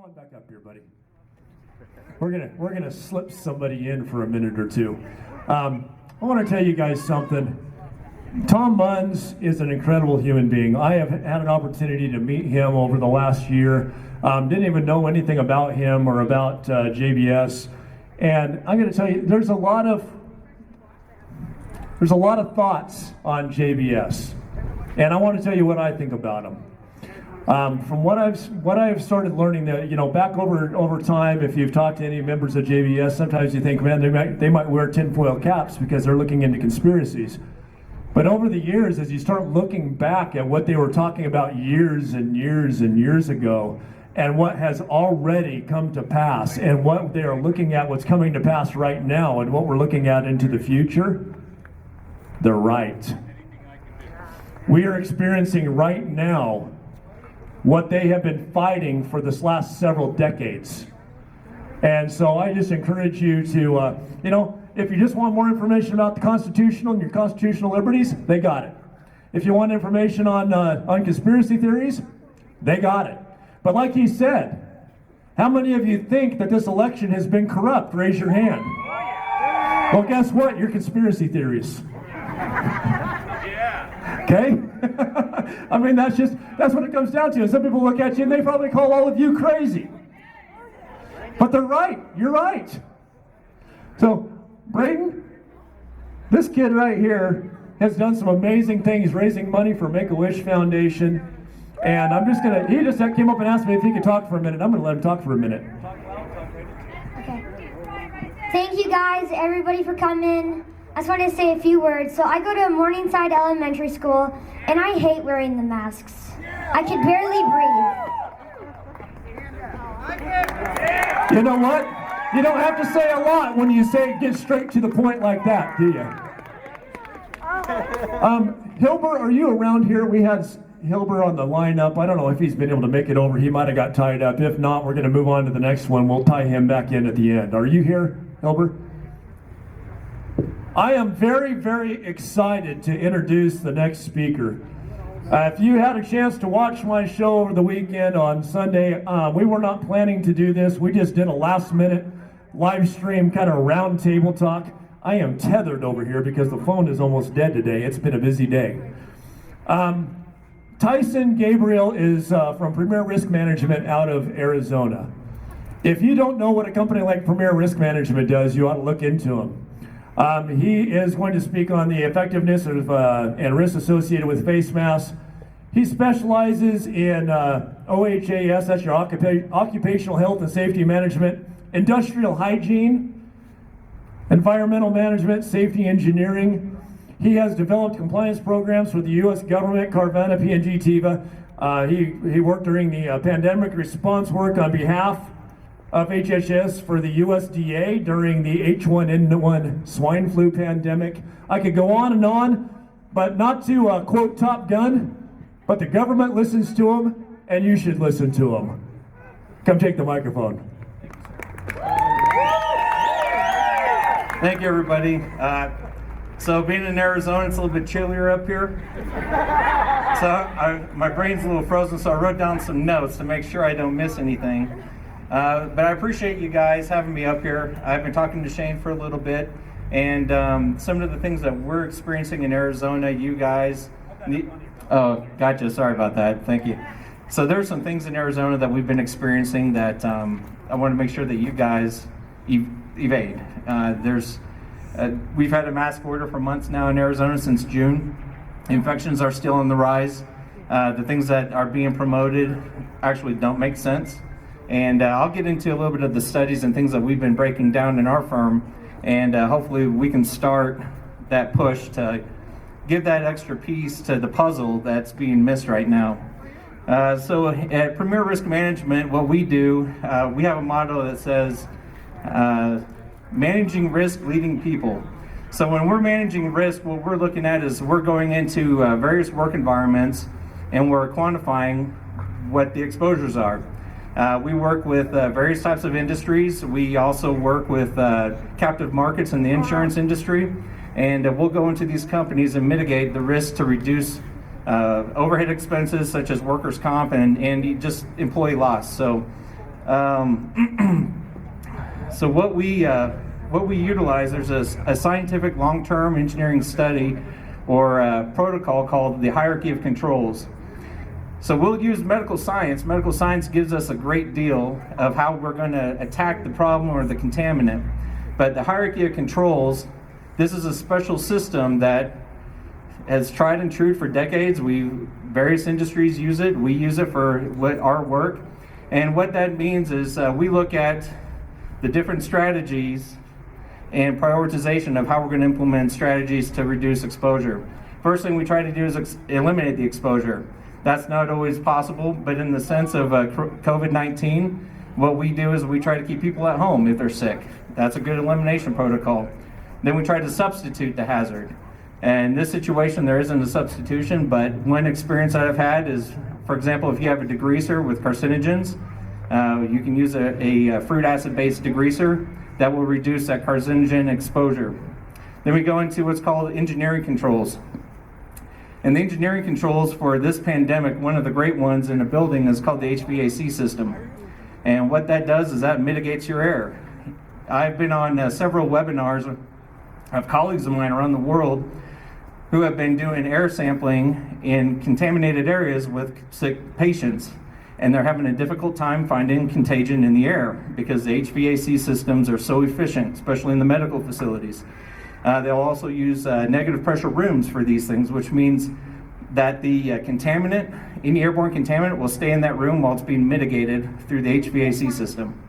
on back up here, buddy. We're gonna slip somebody in for a minute or two. I want to tell you guys something. Tom Munns is an incredible human being. I have had an opportunity to meet him over the last year. Didn't even know anything about him or about JBS. And I'm going to tell you, there's a lot of thoughts on JBS. And I want to tell you what I think about him. From what I've started learning, that back over time, if you've talked to any members of JBS, sometimes you think, man, they might wear tinfoil caps because they're looking into conspiracies. But over the years, as you start looking back at what they were talking about years and years and years ago, and what has already come to pass, and what they are looking at, what's coming to pass right now, and what we're looking at into the future, they're right. We are experiencing right now what they have been fighting for this last several decades. And so I just encourage you to, if you just want more information about the Constitution and your constitutional liberties, they got it. If you want information on conspiracy theories, they got it. But like he said, how many of you think that this election has been corrupt? Raise your hand. Well, guess what? You're conspiracy theories. Okay? I mean, that's what it comes down to. And some people look at you and they probably call all of you crazy. But they're right. You're right. So, Braden, this kid right here has done some amazing things, raising money for Make-A-Wish Foundation. And he just came up and asked me if he could talk for a minute. I'm going to let him talk for a minute. Okay. Thank you guys, everybody, for coming. I just wanted to say a few words. So I go to Morningside Elementary School, and I hate wearing the masks. I can barely breathe. You know what? You don't have to say a lot when you get straight to the point like that, do you? Hilber, are you around here? We had Hilber on the lineup. I don't know if he's been able to make it over. He might have got tied up. If not, we're going to move on to the next one. We'll tie him back in at the end. Are you here, Hilber? I am very, very excited to introduce the next speaker. If you had a chance to watch my show over the weekend on Sunday, we were not planning to do this. We just did a last-minute live stream kind of round table talk. I am tethered over here because the phone is almost dead today. It's been a busy day. Tyson Gabriel is from Premier Risk Management out of Arizona. If you don't know what a company like Premier Risk Management does, you ought to look into them. He is going to speak on the effectiveness of and risks associated with face masks. He specializes in OHAS, that's your occupational health and safety management, industrial hygiene, environmental management, safety engineering. He has developed compliance programs for the U.S. government, Carvana, P&G, Teva. He worked during the pandemic response work on behalf of HHS for the USDA during the H1N1 swine flu pandemic. I could go on, but not to quote Top Gun, but the government listens to him, and you should listen to him. Come take the microphone. Thank you, everybody. So being in Arizona, it's a little bit chillier up here. So my brain's a little frozen, so I wrote down some notes to make sure I don't miss anything. But I appreciate you guys having me up here. I've been talking to Shane for a little bit, and some of the things that we're experiencing in Arizona, you guys oh, gotcha, sorry about that, thank you. So there's some things in Arizona that we've been experiencing that I want to make sure that you guys evade. We've had a mask order for months now in Arizona since June. Infections are still on the rise. The things that are being promoted actually don't make sense. And I'll get into a little bit of the studies and things that we've been breaking down in our firm, and hopefully we can start that push to give that extra piece to the puzzle that's being missed right now. So at Premier Risk Management, what we do, we have a motto that says, managing risk, leading people. So when we're managing risk, what we're looking at is we're going into various work environments and we're quantifying what the exposures are. We work with various types of industries. We also work with captive markets in the insurance industry, and we'll go into these companies and mitigate the risk to reduce overhead expenses such as workers' comp and just employee loss. So So what we utilize, there's a scientific long-term engineering study or a protocol called the hierarchy of controls. So we'll use medical science. Medical science gives us a great deal of how we're going to attack the problem or the contaminant. But the hierarchy of controls, this is a special system that has tried and true for decades. Various industries use it. We use it for our work. And what that means is we look at the different strategies and prioritization of how we're going to implement strategies to reduce exposure. First thing we try to do is eliminate the exposure. That's not always possible, but in the sense of COVID-19, what we do is we try to keep people at home if they're sick. That's a good elimination protocol. Then we try to substitute the hazard. And in this situation, there isn't a substitution, but one experience that I've had is, for example, if you have a degreaser with carcinogens, you can use a fruit acid-based degreaser that will reduce that carcinogen exposure. Then we go into what's called engineering controls. And the engineering controls for this pandemic, one of the great ones in a building is called the HVAC system. And what that does is that mitigates your air. I've been on several webinars of colleagues of mine around the world who have been doing air sampling in contaminated areas with sick patients. And they're having a difficult time finding contagion in the air because the HVAC systems are so efficient, especially in the medical facilities. They'll also use negative pressure rooms for these things, which means that the contaminant, any airborne contaminant, will stay in that room while it's being mitigated through the HVAC system.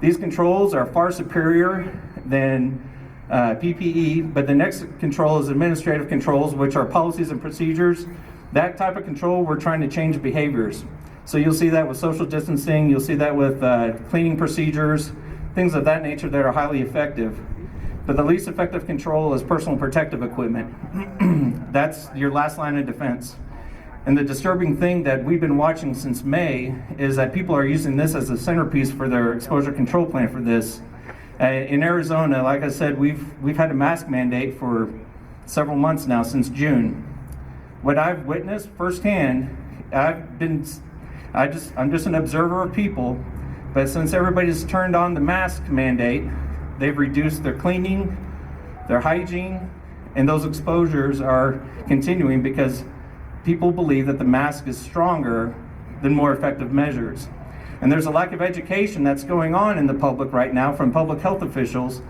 These controls are far superior than PPE, but the next control is administrative controls, which are policies and procedures. That type of control, we're trying to change behaviors. So you'll see that with social distancing, you'll see that with cleaning procedures, things of that nature that are highly effective. But the least effective control is personal protective equipment. That's your last line of defense. And the disturbing thing that we've been watching since May is that people are using this as a centerpiece for their exposure control plan for this. In Arizona, like I said, we've had a mask mandate for several months now, since June. What I've witnessed firsthand, I'm just an observer of people, but since everybody's turned on the mask mandate, they've reduced their cleaning, their hygiene, and those exposures are continuing because people believe that the mask is stronger than more effective measures. And there's a lack of education that's going on in the public right now from public health officials.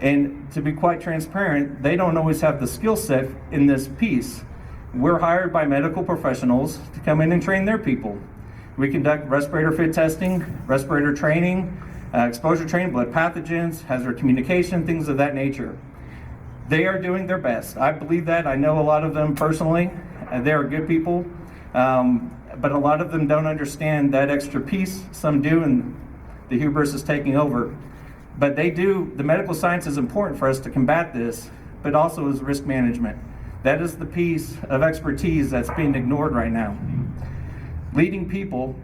And to be quite transparent, they don't always have the skill set in this piece. We're hired by medical professionals to come in and train their people. We conduct respirator fit testing, respirator training, exposure training, blood pathogens, hazard communication, things of that nature. They are doing their best. I believe that. I know a lot of them personally. They are good people, but a lot of them don't understand that extra piece. Some do, and the hubris is taking over. But they do. The medical science is important for us to combat this, but also is risk management. That is the piece of expertise that's being ignored right now. Leading people.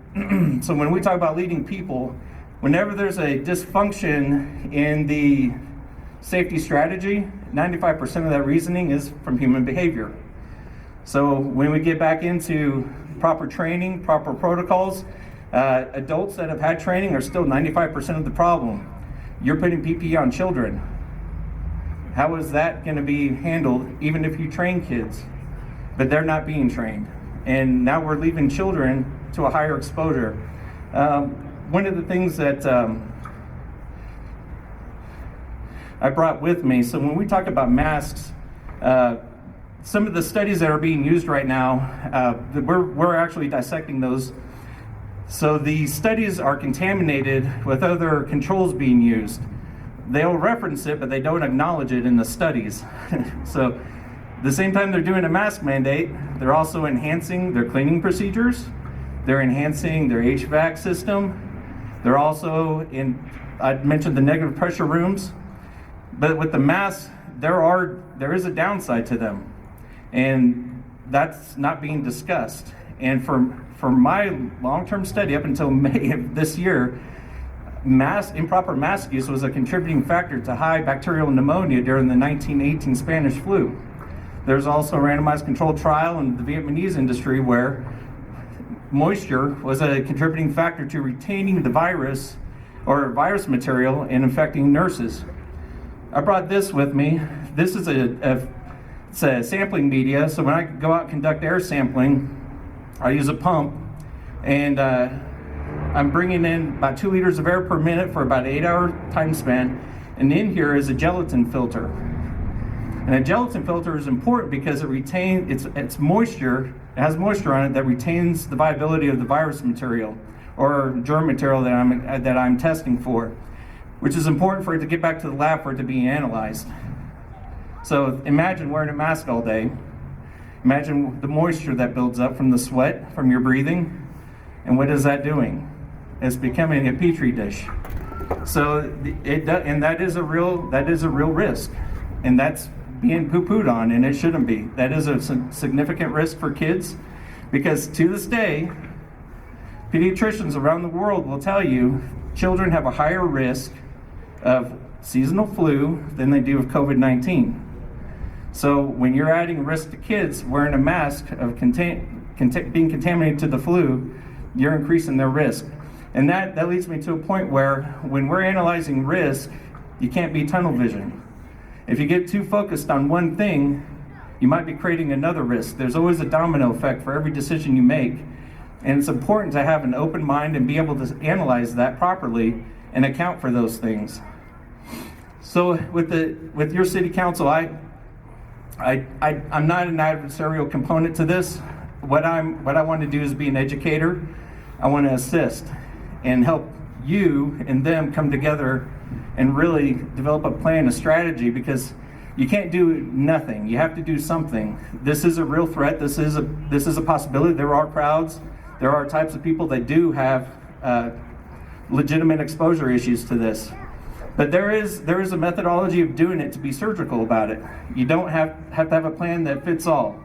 So when we talk about leading people, whenever there's a dysfunction in the safety strategy, 95% of that reasoning is from human behavior. So when we get back into proper training, proper protocols, adults that have had training are still 95% of the problem. You're putting PPE on children. How is that going to be handled even if you train kids? But they're not being trained. And now we're leaving children to a higher exposure. One of the things that I brought with me, so when we talk about masks, some of the studies that are being used right now, we're actually dissecting those. So the studies are contaminated with other controls being used. They'll reference it, but they don't acknowledge it in the studies. So the same time they're doing a mask mandate, they're also enhancing their cleaning procedures. They're enhancing their HVAC system. They're also I mentioned the negative pressure rooms, but with the masks, there is a downside to them. And that's not being discussed. And for my long-term study up until May of this year, improper mask use was a contributing factor to high bacterial pneumonia during the 1918 Spanish flu. There's also a randomized controlled trial in the Vietnamese industry where moisture was a contributing factor to retaining the virus or virus material and infecting nurses. I brought this with me. This is it's a sampling media, so when I go out and conduct air sampling, I use a pump, and I'm bringing in about 2 liters of air per minute for about an 8-hour time span, and in here is a gelatin filter. And a gelatin filter is important because it retains, it's moisture, it has moisture on it that retains the viability of the virus material or germ material that I'm testing for, which is important for it to get back to the lab for it to be analyzed. So imagine wearing a mask all day. Imagine the moisture that builds up from the sweat, from your breathing, and what is that doing? It's becoming a petri dish. So and that is a real risk, and that's being poo-pooed on, and it shouldn't be. That is a significant risk for kids, because to this day, pediatricians around the world will tell you children have a higher risk of seasonal flu than they do of COVID-19. So when you're adding risk to kids wearing a mask of being contaminated to the flu, you're increasing their risk. And that leads me to a point where when we're analyzing risk, you can't be tunnel vision. If you get too focused on one thing, you might be creating another risk. There's always a domino effect for every decision you make. And it's important to have an open mind and be able to analyze that properly and account for those things. So with your city council, I'm not an adversarial component to this. What I want to do is be an educator. I want to assist and help you and them come together and really develop a plan, a strategy, because you can't do nothing. You have to do something. This is a real threat. This is a possibility. There are crowds. There are types of people that do have legitimate exposure issues to this. But there is a methodology of doing it to be surgical about it. You don't have to have a plan that fits all.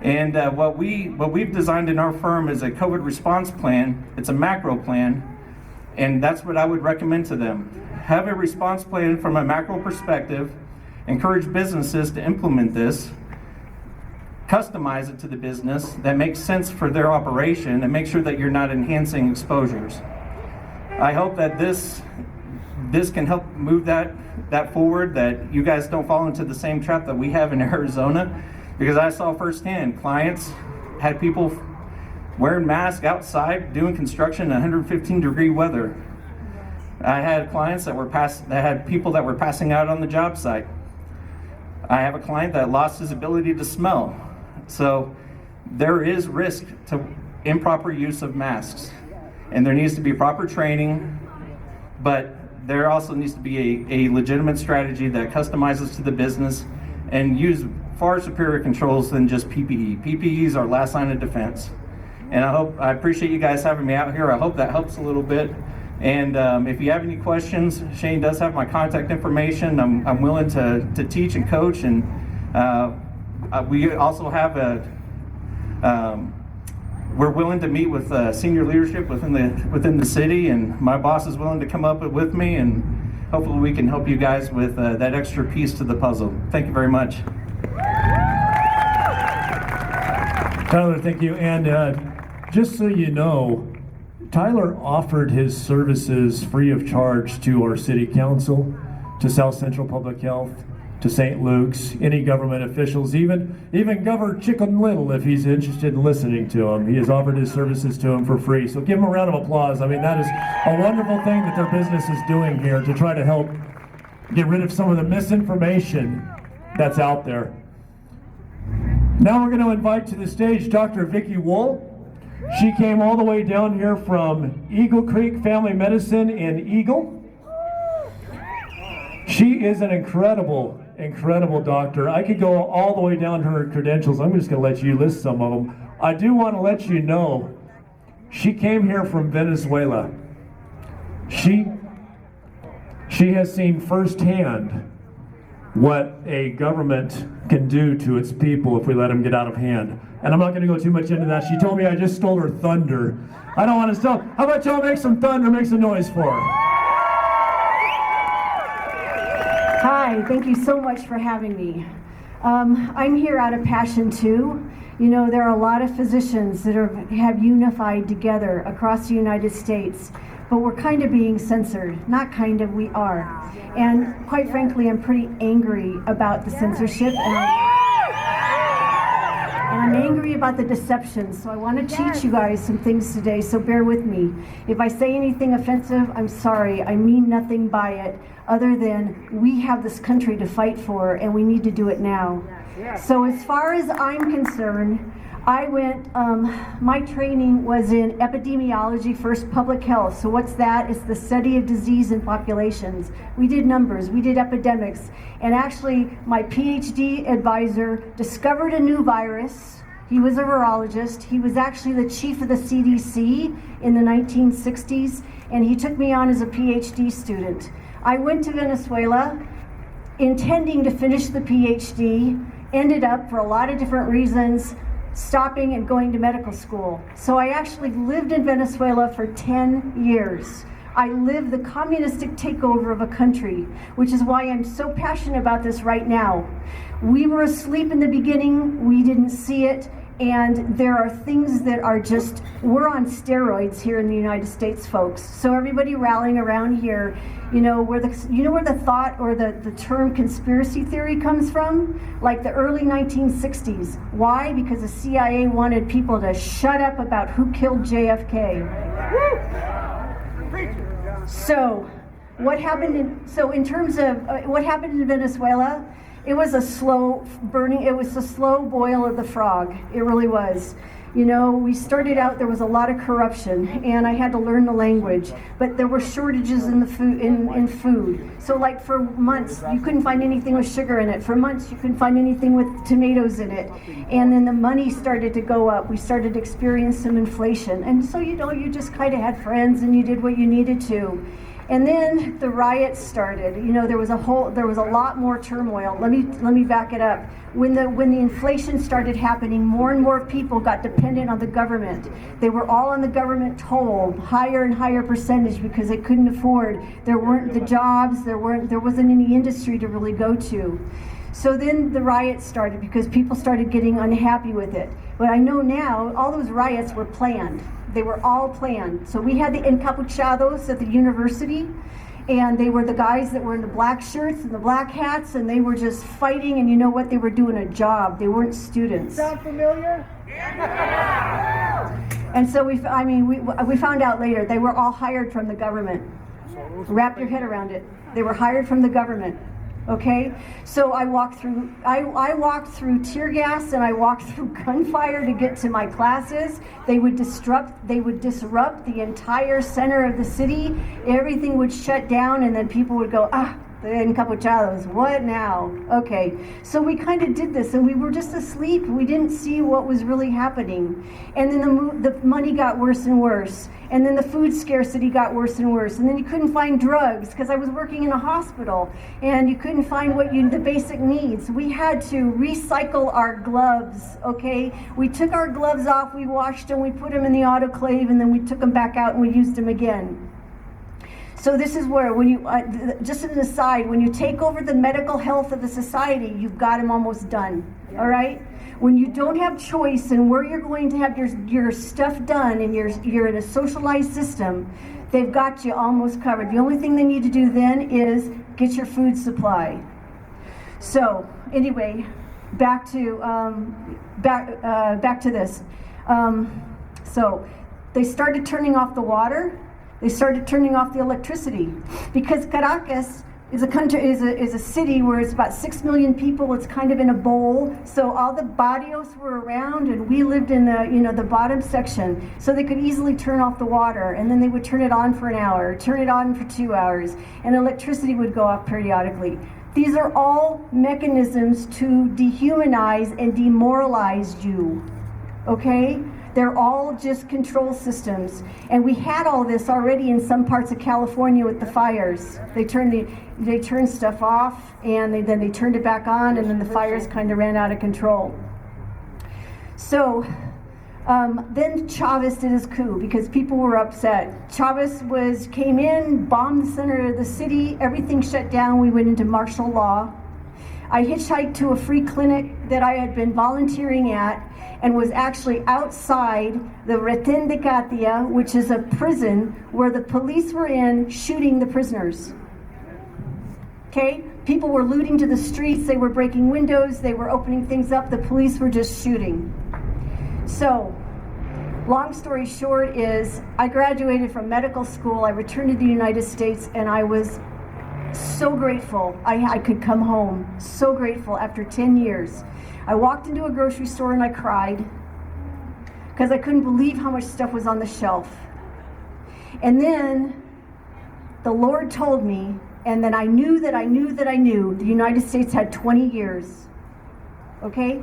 And what we've designed in our firm is a COVID response plan. It's a macro plan, and that's what I would recommend to them. Have a response plan from a macro perspective, encourage businesses to implement this, customize it to the business that makes sense for their operation, and make sure that you're not enhancing exposures. I hope that this can help move that forward, that you guys don't fall into the same trap that we have in Arizona, because I saw firsthand clients had people wearing masks outside doing construction in 115-degree weather. I had clients that had people that were passing out on the job site. I have a client that lost his ability to smell. So there is risk to improper use of masks, and there needs to be proper training, but there also needs to be a legitimate strategy that customizes to the business and use far superior controls than just PPE. PPE is our last line of defense. And I appreciate you guys having me out here. I hope that helps a little bit. And if you have any questions, Shane does have my contact information. I'm willing to teach and coach, and we also have we're willing to meet with senior leadership within the city, and my boss is willing to come up with me, and hopefully we can help you guys with that extra piece to the puzzle. Thank you very much. Tyler, thank you. And just so you know, Tyler offered his services free of charge to our city council, to South Central Public Health, to St. Luke's, any government officials, even Governor Chicken Little, if he's interested in listening to him. He has offered his services to him for free. So give him a round of applause. I mean, that is a wonderful thing that their business is doing here to try to help get rid of some of the misinformation that's out there. Now we're going to invite to the stage Dr. Vicki Wool. She came all the way down here from Eagle Creek Family Medicine in Eagle. She is an incredible doctor. I could go all the way down to her credentials. I'm just going to let you list some of them. I do want to let you know she came here from Venezuela. She has seen firsthand what a government can do to its people if we let them get out of hand. And I'm not going to go too much into that. She told me I just stole her thunder. I don't want to steal. How about y'all make some thunder, make some noise for her? Hi, thank you so much for having me. I'm here out of passion too. You know, there are a lot of physicians that have unified together across the United States, but we're kind of being censored. Not kind of, we are. And quite frankly, I'm pretty angry about the censorship, and I'm angry about the deception. So I want to teach you guys some things today, so bear with me. If I say anything offensive, I'm sorry. I mean nothing by it other than we have this country to fight for, and we need to do it now. So as far as I'm concerned, I went, my training was in epidemiology, first public health. So what's that? It's the study of disease in populations. We did numbers, we did epidemics. And actually, my PhD advisor discovered a new virus. He was a virologist. He was actually the chief of the CDC in the 1960s, and he took me on as a PhD student. I went to Venezuela intending to finish the PhD, ended up, for a lot of different reasons, stopping and going to medical school. So I actually lived in Venezuela for 10 years. I lived the communistic takeover of a country, which is why I'm so passionate about this right now. We were asleep in the beginning, we didn't see it, and there are things that are just, we're on steroids here in the United States, folks. So everybody rallying around here, you know where the thought or the term conspiracy theory comes from? Like the early 1960s. Why? Because the CIA wanted people to shut up about who killed JFK. So what happened in terms of what happened in Venezuela, it was a slow burning, it was a slow boil of the frog. It really was. You know, we started out, there was a lot of corruption, and I had to learn the language, but there were shortages in the food, in food. So like for months, you couldn't find anything with sugar in it. For months, you couldn't find anything with tomatoes in it. And then the money started to go up. We started to experience some inflation. And so, you know, you just kind of had friends and you did what you needed to. And then the riots started. You know, there was a lot more turmoil. Let me back it up. When the inflation started happening, more and more people got dependent on the government. They were all on the government toll, higher and higher percentage, because they couldn't afford. There weren't the jobs. There wasn't any industry to really go to. So then the riots started because people started getting unhappy with it. But I know now all those riots were planned. They were all planned. So we had the encapuchados at the university, and they were the guys that were in the black shirts and the black hats, and they were just fighting, and you know what? They were doing a job. They weren't students. Sound familiar? And so we found out later they were all hired from the government. Wrap your head around it. They were hired from the government. Okay, so I walked through tear gas, and I walked through gunfire to get to my classes. They would disrupt the entire center of the city. Everything would shut down, and then people would go, the encapuchados, what now? Okay, so we kind of did this, and we were just asleep. We didn't see what was really happening. And then the money got worse and worse. And then the food scarcity got worse and worse. And then you couldn't find drugs, because I was working in a hospital, and you couldn't find the basic needs. We had to recycle our gloves, okay? We took our gloves off, we washed them, we put them in the autoclave, and then we took them back out and we used them again. So this is where, when you, just as an aside, when you take over the medical health of the society, you've got them almost done, all right? When you don't have choice and where you're going to have your stuff done, and you're in a socialized system, they've got you almost covered. The only thing they need to do then is get your food supply. So anyway, back to this. So they started turning off the water. They started turning off the electricity, because Caracas is a city where it's about 6 million people. It's kind of in a bowl. So all the barrios were around, and we lived in the bottom section. So they could easily turn off the water, and then they would turn it on for an hour, turn it on for 2 hours, and electricity would go off periodically. These are all mechanisms to dehumanize and demoralize you, okay? They're all just control systems. And we had all this already in some parts of California with the fires. They turned stuff off, and then they turned it back on, and then the fires kind of ran out of control. So then Chavez did his coup because people were upset. Chavez came in, bombed the center of the city, everything shut down, we went into martial law. I hitchhiked to a free clinic that I had been volunteering at and was actually outside the Retén de Katia, which is a prison where the police were in shooting the prisoners. Okay? People were looting to the streets, they were breaking windows, they were opening things up, the police were just shooting. So, long story short is, I graduated from medical school, I returned to the United States, and I was so grateful I could come home. So grateful after 10 years. I walked into a grocery store and I cried because I couldn't believe how much stuff was on the shelf. And then the Lord told me, and then I knew that I knew that I knew the United States had 20 years. Okay?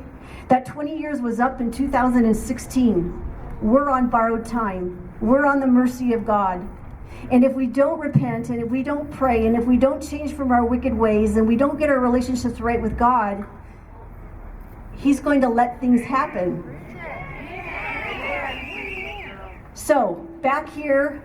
That 20 years was up in 2016. We're on borrowed time. We're on the mercy of God. And if we don't repent, and if we don't pray, and if we don't change from our wicked ways, and we don't get our relationships right with God, He's going to let things happen. So, back here,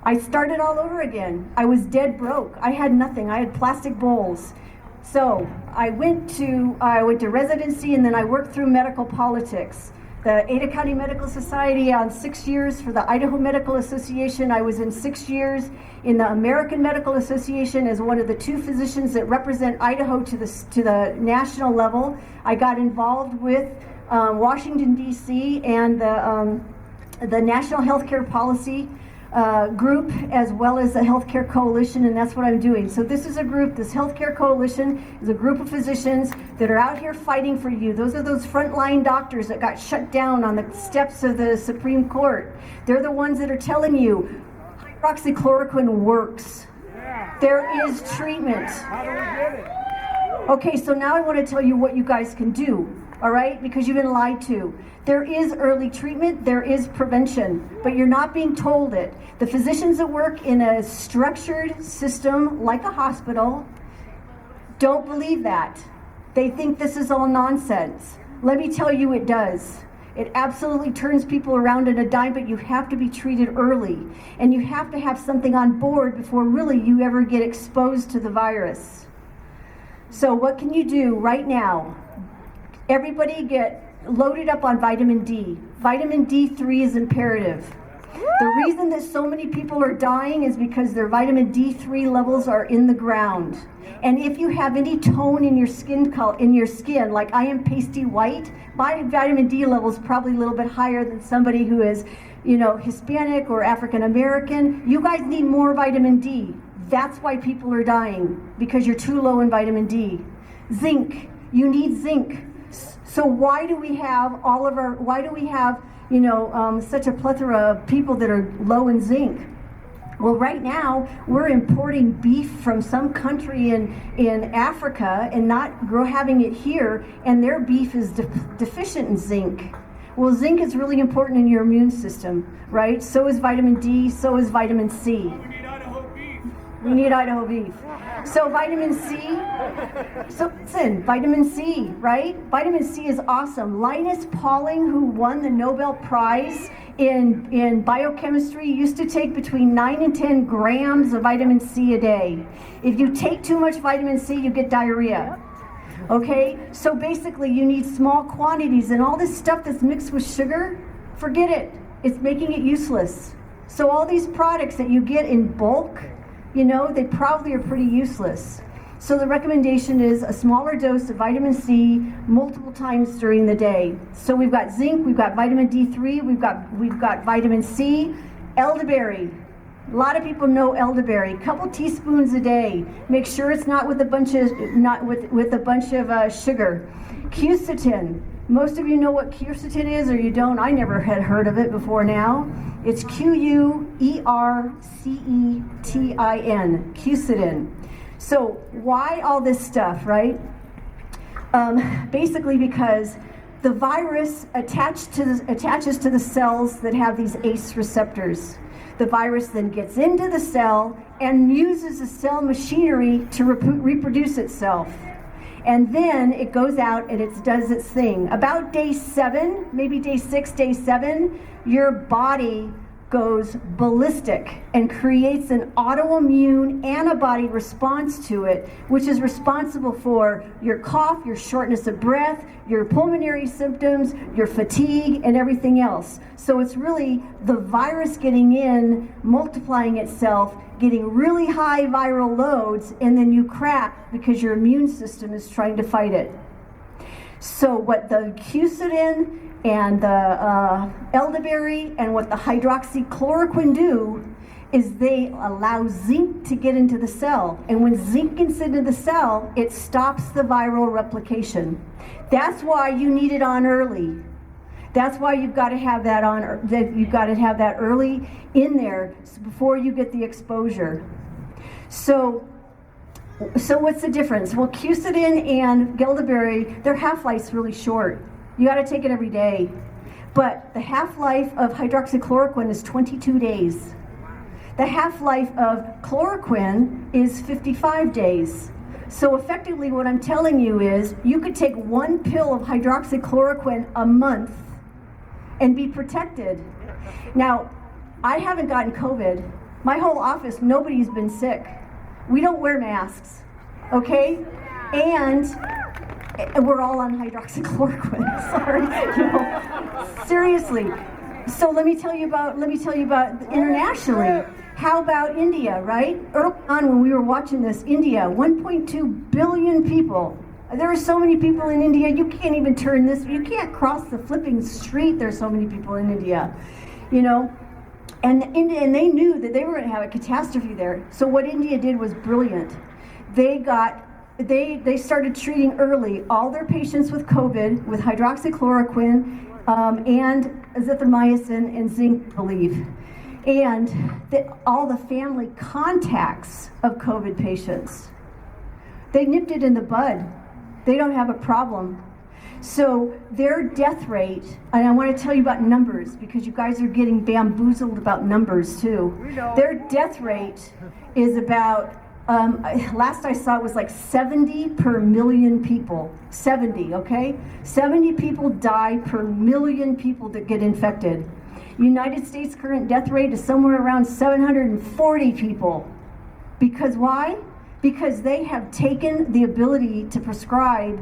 I started all over again. I was dead broke. I had nothing. I had plastic bowls. So, I went to residency, and then I worked through medical politics. The Ada County Medical Society on 6 years. For the Idaho Medical Association, I was in 6 years. In the American Medical Association as one of the 2 physicians that represent Idaho to the national level. I got involved with Washington, D.C. and the National Healthcare Policy group, as well as the Healthcare Coalition, and that's what I'm doing. So this is a group, this Healthcare Coalition is a group of physicians that are out here fighting for you. Those are those frontline doctors that got shut down on the steps of the Supreme Court. They're the ones that are telling you hydroxychloroquine works. There is treatment. Okay, so now I want to tell you what you guys can do, all right? Because you've been lied to. There is early treatment, there is prevention, but you're not being told it. The physicians that work in a structured system like a hospital don't believe that. They think this is all nonsense. Let me tell you, it does. It absolutely turns people around in a dime, but you have to be treated early. And you have to have something on board before really you ever get exposed to the virus. So what can you do right now? Everybody get loaded up on vitamin D. Vitamin D3 is imperative. The reason that so many people are dying is because their vitamin D3 levels are in the ground. And if you have any tone in your skin like I am pasty white, my vitamin D level is probably a little bit higher than somebody who is, Hispanic or African American. You guys need more vitamin D. That's why people are dying, because you're too low in vitamin D. Zinc. You need zinc. So why do we have such a plethora of people that are low in zinc? Well, right now, we're importing beef from some country in Africa and not having it here, and their beef is deficient in zinc. Well, zinc is really important in your immune system, right? So is vitamin D, so is vitamin C. We need Idaho beef. So vitamin C, vitamin C, right? Vitamin C is awesome. Linus Pauling, who won the Nobel Prize in biochemistry, used to take between 9 and 10 grams of vitamin C a day. If you take too much vitamin C, you get diarrhea. Okay? So basically, you need small quantities, and all this stuff that's mixed with sugar, forget it. It's making it useless. So all these products that you get in bulk, they probably are pretty useless. So the recommendation is a smaller dose of vitamin C multiple times during the day. So we've got zinc, we've got vitamin D3, we've got vitamin C, elderberry. A lot of people know elderberry. A couple teaspoons a day. Make sure it's not with a bunch of sugar. Quercetin. Most of you know what quercetin is, or you don't. I never had heard of it before now. It's Quercetin, quercetin. So why all this stuff, right? Basically because the virus attaches to the cells that have these ACE receptors. The virus then gets into the cell and uses the cell machinery to reproduce itself. And then it goes out and it does its thing. About day 7, maybe day 6, day 7, your body goes ballistic and creates an autoimmune antibody response to it, which is responsible for your cough, your shortness of breath, your pulmonary symptoms, your fatigue, and everything else. So it's really the virus getting in, multiplying itself, getting really high viral loads, and then you crack because your immune system is trying to fight it. So what the Quercetin and the elderberry and what the hydroxychloroquine do is they allow zinc to get into the cell. And when zinc gets into the cell, it stops the viral replication. That's why you need it on early. That's why you've got to have that on. You've got to have that early in there before you get the exposure. So what's the difference? Well, Quercetin and elderberry, their half-life's really short. You got to take it every day. But the half-life of hydroxychloroquine is 22 days. The half-life of chloroquine is 55 days. So effectively what I'm telling you is you could take one pill of hydroxychloroquine a month and be protected. Now, I haven't gotten COVID. My whole office, nobody's been sick. We don't wear masks, okay? And we're all on hydroxychloroquine. Sorry, seriously. So let me tell you about internationally. How about India, right? Early on when we were watching this, India, 1.2 billion people. There are so many people in India, you can't even turn this, you can't cross the flipping street, there's so many people in India, And they knew that they were going to have a catastrophe there. So what India did was brilliant. They started treating early all their patients with COVID with hydroxychloroquine and azithromycin and zinc, I believe. And all the family contacts of COVID patients, they nipped it in the bud. They don't have a problem. So their death rate, and I want to tell you about numbers because you guys are getting bamboozled about numbers too. Their death rate is about, last I saw it was like 70 per million people. 70, okay? 70 people die per million people that get infected. United States current death rate is somewhere around 740 people. Because why? Because they have taken the ability to prescribe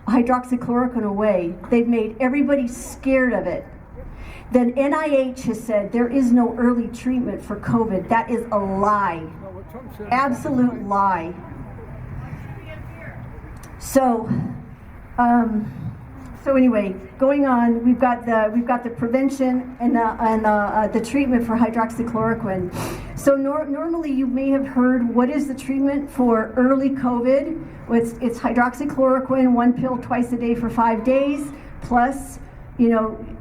hydroxychloroquine away. They've made everybody scared of it. Then NIH has said there is no early treatment for COVID. That is a lie. Absolute lie. So anyway, going on, we've got the prevention and the treatment for hydroxychloroquine. So normally you may have heard, what is the treatment for early COVID? It's hydroxychloroquine, one pill twice a day for 5 days, plus,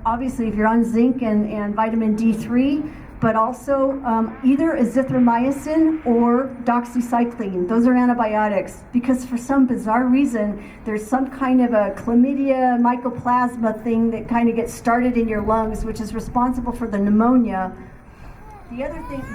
obviously if you're on zinc and vitamin D3, but also either azithromycin or doxycycline. Those are antibiotics because for some bizarre reason, there's some kind of a chlamydia mycoplasma thing that kind of gets started in your lungs, which is responsible for the pneumonia. The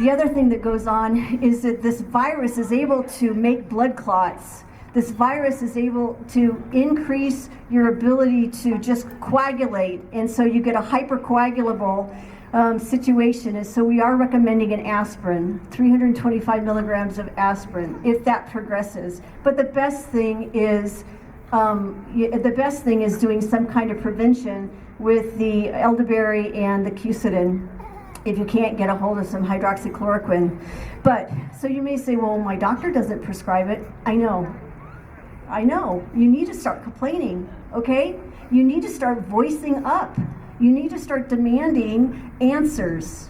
other thing that goes on is that this virus is able to make blood clots. This virus is able to increase your ability to just coagulate, and so you get a hypercoagulable situation. And so we are recommending an aspirin, 325 milligrams of aspirin, if that progresses. But the best thing is doing some kind of prevention with the elderberry and the Quercetin, if you can't get a hold of some hydroxychloroquine. But so you may say, well, my doctor doesn't prescribe it. I know. You need to start complaining, okay? You need to start voicing up. You need to start demanding answers.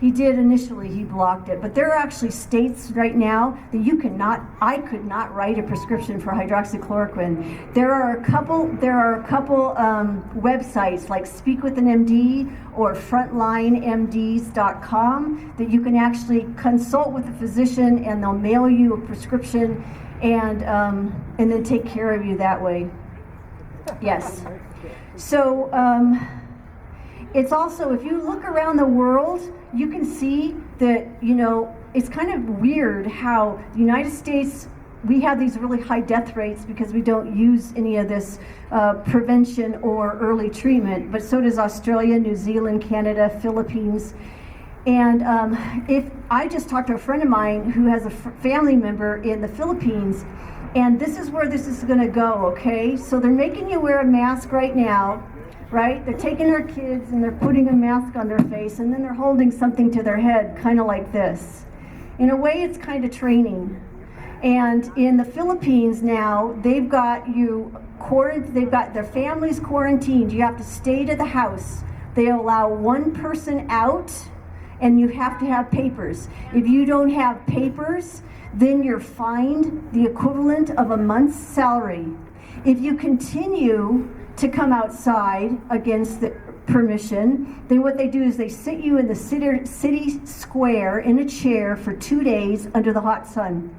He did initially, he blocked it, but there are actually states right now that I could not write a prescription for hydroxychloroquine. There are a couple websites like Speak with an MD or frontlinemds.com that you can actually consult with a physician and they'll mail you a prescription and then take care of you that way. Yes. So it's also, if you look around the world, you can see that, it's kind of weird how the United States we have these really high death rates because we don't use any of this prevention or early treatment, but so does Australia, New Zealand, Canada, Philippines. And if I just talked to a friend of mine who has a family member in the Philippines, and this is where this is going to go, okay? So they're making you wear a mask right now, right? They're taking our kids and they're putting a mask on their face, and then they're holding something to their head, kind of like this. In a way, it's kind of training. And in the Philippines now, they've got their families quarantined. You have to stay to the house. They allow one person out, and you have to have papers. If you don't have papers, then you're fined the equivalent of a month's salary. If you continue to come outside against the permission, then what they do is they sit you in the city square in a chair for 2 days under the hot sun.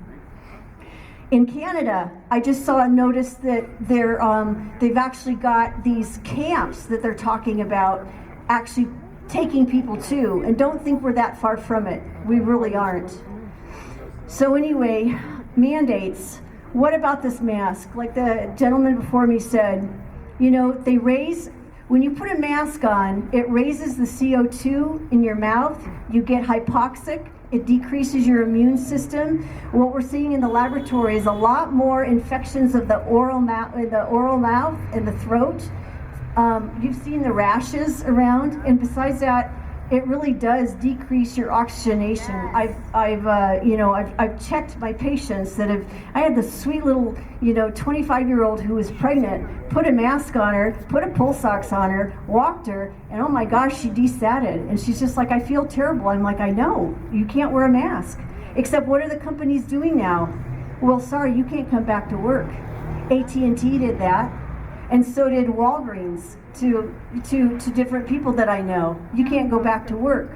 In Canada, I just saw a notice that they've actually got these camps that they're talking about actually taking people to, and don't think we're that far from it. We really aren't. So anyway, mandates. What about this mask? Like the gentleman before me said, you know, when you put a mask on, it raises the CO2 in your mouth. You get hypoxic. It decreases your immune system. What we're seeing in the laboratory is a lot more infections of the oral mouth and the throat. You've seen the rashes around, and besides that, it really does decrease your oxygenation. I've checked my patients that I had this sweet little 25-year-old who was pregnant, put a mask on her, put a pulse ox on her, walked her, and oh my gosh, she desatted, and she's just like, I feel terrible. I'm like, I know, you can't wear a mask. Except what are the companies doing now? Well, sorry, you can't come back to work. AT&T did that. And so did Walgreens to different people that I know. You can't go back to work.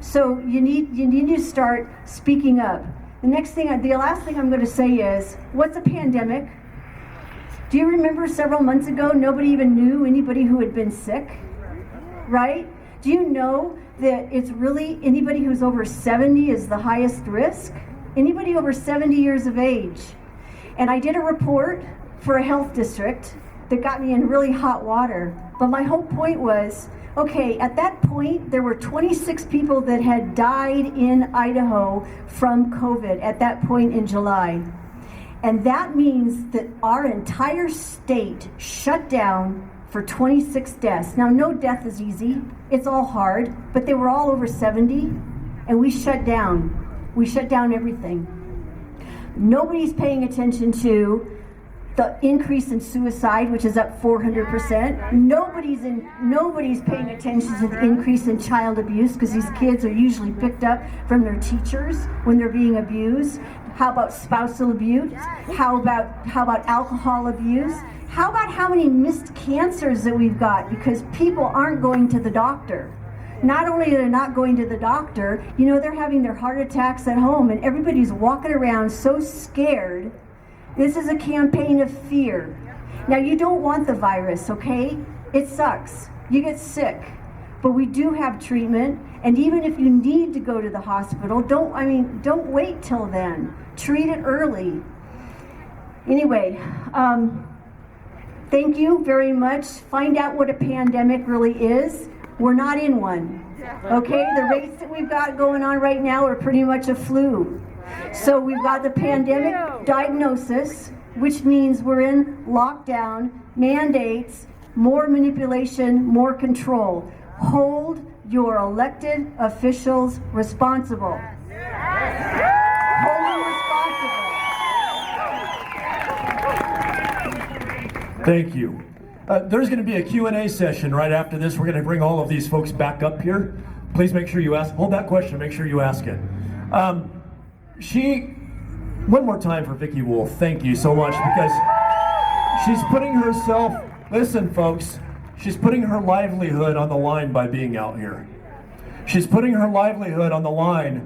So you need to start speaking up. The last thing I'm going to say is, what's a pandemic? Do you remember several months ago, nobody even knew anybody who had been sick, right? Do you know that it's really anybody who's over 70 is the highest risk? Anybody over 70 years of age. And I did a report for a health district that got me in really hot water. But my whole point was, okay, at that point, there were 26 people that had died in Idaho from COVID at that point in July. And that means that our entire state shut down for 26 deaths. Now, no death is easy. It's all hard, but they were all over 70, and we shut down. We shut down everything. Nobody's paying attention to the increase in suicide, which is up 400%. Nobody's paying attention to the increase in child abuse, because these kids are usually picked up from their teachers when they're being abused. How about spousal abuse? How about alcohol abuse? How about how many missed cancers that we've got because people aren't going to the doctor? Not only are they not going to the doctor, they're having their heart attacks at home, and everybody's walking around so scared. This is a campaign of fear. Now, you don't want the virus, okay? It sucks. You get sick. But we do have treatment, and even if you need to go to the hospital, don't wait till then. Treat it early. Anyway, thank you very much. Find out what a pandemic really is. We're not in one, okay? The rates that we've got going on right now are pretty much a flu. So we've got the pandemic diagnosis, which means we're in lockdown, mandates, more manipulation, more control. Hold your elected officials responsible. Hold them responsible. Thank you. There's going to be a Q&A session right after this. We're going to bring all of these folks back up here. Please make sure you hold that question, make sure you ask it. One more time for Vicki Wolf, thank you so much, because she's putting herself, listen folks, she's putting her livelihood on the line by being out here. She's putting her livelihood on the line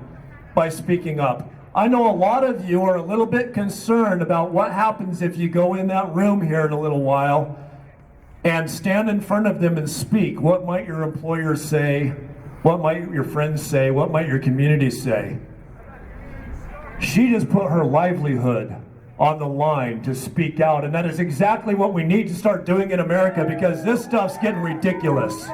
by speaking up. I know a lot of you are a little bit concerned about what happens if you go in that room here in a little while and stand in front of them and speak. What might your employers say? What might your friends say? What might your community say? She just put her livelihood on the line to speak out. And that is exactly what we need to start doing in America, because this stuff's getting ridiculous.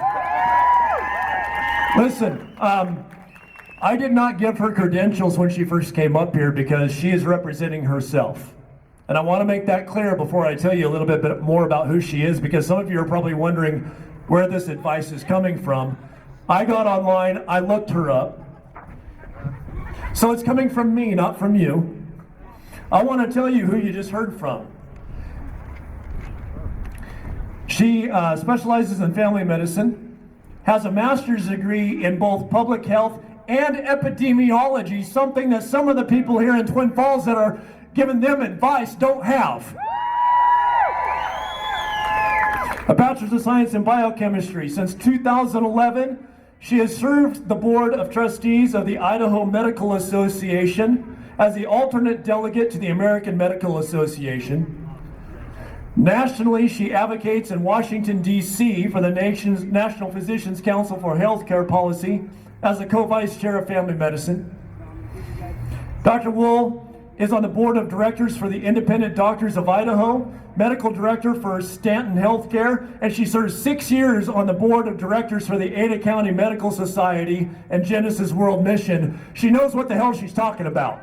Listen, I did not give her credentials when she first came up here because she is representing herself. And I want to make that clear before I tell you a little bit more about who she is, because some of you are probably wondering where this advice is coming from. I got online, I looked her up. So it's coming from me, not from you. I want to tell you who you just heard from. She specializes in family medicine, has a master's degree in both public health and epidemiology, something that some of the people here in Twin Falls that are giving them advice don't have. A bachelor's of science in biochemistry. Since 2011, she has served the board of trustees of the Idaho Medical Association as the alternate delegate to the American Medical Association. Nationally, she advocates in Washington, D.C. for the nation's National Physicians Council for Healthcare Policy as the co-vice chair of family medicine. Dr. Wool is on the board of directors for the Independent Doctors of Idaho, medical director for Stanton Healthcare, and she serves 6 years on the board of directors for the Ada County Medical Society and Genesis World Mission. She knows what the hell she's talking about.